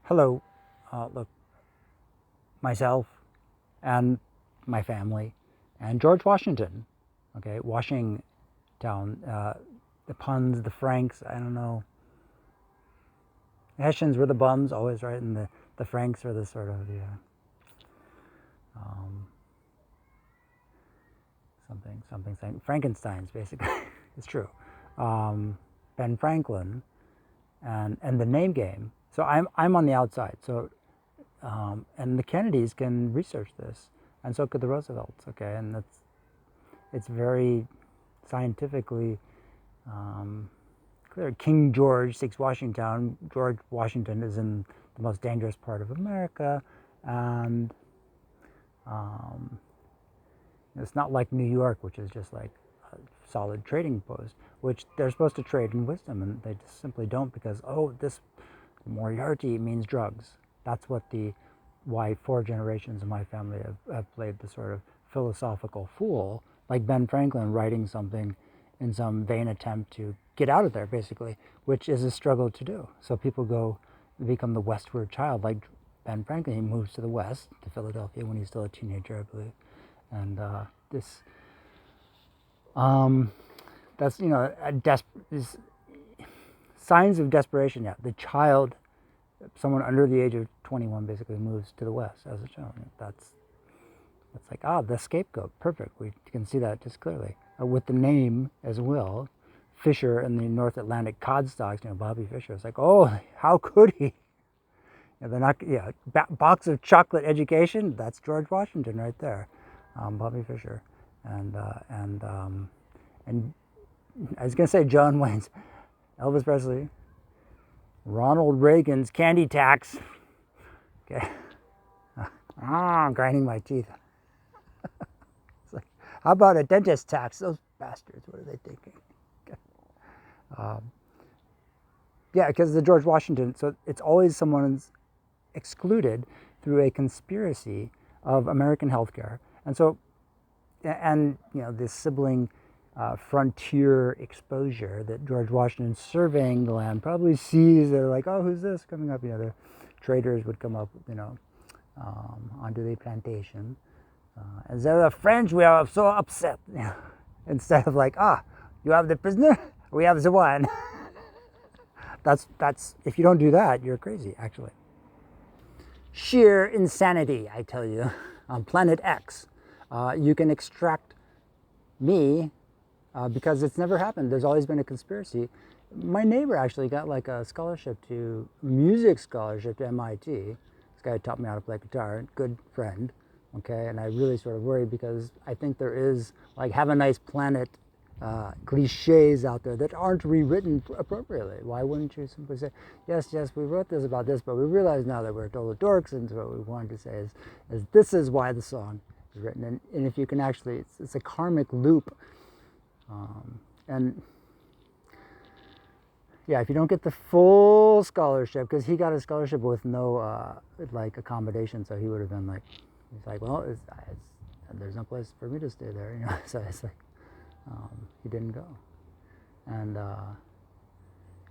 Hello, look, myself and my family and George Washington, okay, Washington, the puns, the Franks, I don't know. The Hessians were the bums always, right? And the Franks were the sort of, something, Frankensteins, basically. It's true. Ben Franklin and the name game. So I'm on the outside. So and the Kennedys can research this, and so could the Roosevelts. Okay, and it's very scientifically clear. King George seeks Washington. George Washington is in the most dangerous part of America, and it's not like New York, which is just like a solid trading post, which they're supposed to trade in wisdom, and they just simply don't because, oh, this Moriarty means drugs. That's why 4 generations of my family have played the sort of philosophical fool, like Ben Franklin writing something in some vain attempt to get out of there, basically, which is a struggle to do. So people become the westward child, like Ben Franklin. He moves to the west, to Philadelphia, when he's still a teenager, I believe. And that's, this signs of desperation. Yeah, the child, someone under the age of 21, basically moves to the west as a child. That's like, the scapegoat. Perfect. We can see that just clearly with the name as well. Fisher in the North Atlantic cod stocks. Bobby Fischer. It's like, oh, how could he? They're not. Box of chocolate education. That's George Washington right there. Bobby Fischer, and I was gonna say John Wayne's, Elvis Presley, Ronald Reagan's candy tax. Okay, grinding my teeth. It's like, how about a dentist tax? Those bastards. What are they thinking? Okay. Because the George Washington. So it's always someone's excluded through a conspiracy of American healthcare. And so, this sibling frontier exposure that George Washington surveying the land probably sees. They're like, oh, who's this coming up? The traders would come up, onto the plantation. And they're the French, we are so upset. Instead of like, you have the prisoner, we have the wine. That's if you don't do that, you're crazy, actually. Sheer insanity, I tell you. On planet X, you can extract me because it's never happened. There's always been a conspiracy. My neighbor actually got like a music scholarship to MIT. This guy taught me how to play guitar, good friend, okay? And I really sort of worry because I think there is like have a nice planet cliches out there that aren't rewritten appropriately. Why wouldn't you simply say, yes, we wrote this about this, but we realize now that we're total dorks, and so what we wanted to say is this is why the song is written. And if you can actually, it's a karmic loop. If you don't get the full scholarship, because he got a scholarship with no accommodation, so he would have been like, he's like, well, there's no place for me to stay there, So it's like, he didn't go. And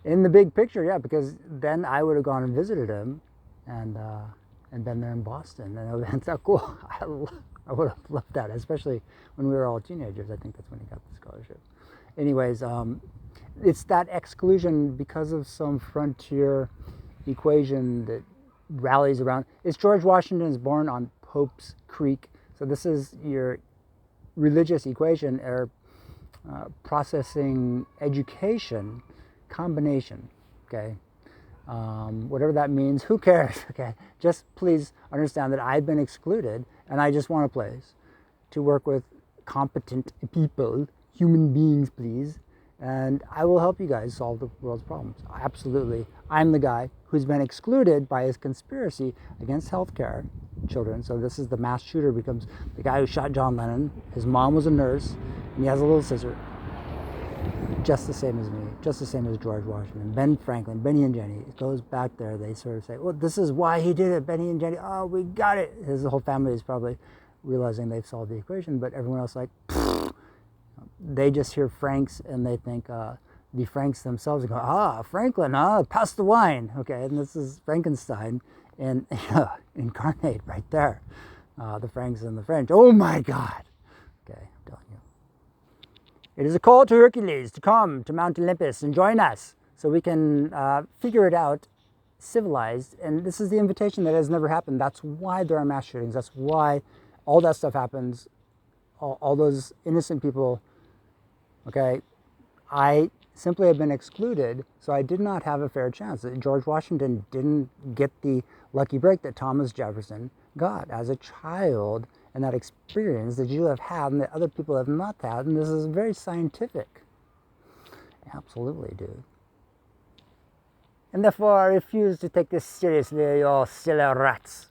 in the big picture, because then I would have gone and visited him and been there in Boston, and it would have been so cool. I would have loved that, especially when we were all teenagers. I think that's when he got the scholarship. Anyways, it's that exclusion because of some frontier equation that rallies around. It's George Washington is born on Pope's Creek. So this is your religious equation, or processing education combination, okay? Whatever that means, who cares, okay? Just please understand that I've been excluded, and I just want a place to work with competent people, human beings, please, and I will help you guys solve the world's problems. Absolutely. I'm the guy who's been excluded by his conspiracy against healthcare children. So this is the mass shooter, becomes the guy who shot John Lennon. His mom was a nurse, and he has a little sister. Just the same as me, just the same as George Washington, Ben Franklin, Benny and Jenny. It goes back there. They sort of say, well, this is why he did it, Benny and Jenny. Oh, we got it. His whole family is probably realizing they've solved the equation, but everyone else like, they just hear Franks and they think the Franks themselves go, ah, Franklin, pass the wine. Okay, and this is Frankenstein and incarnate right there. The Franks and the French. Oh my God. Okay, I'm telling you. It is a call to Hercules to come to Mount Olympus and join us so we can figure it out civilized. And this is the invitation that has never happened. That's why there are mass shootings. That's why all that stuff happens. All those innocent people, okay, I simply have been excluded, so I did not have a fair chance. George Washington didn't get the lucky break that Thomas Jefferson got as a child, and that experience that you have had and that other people have not had, and this is very scientific. Absolutely, dude. And therefore I refuse to take this seriously, you silly rats.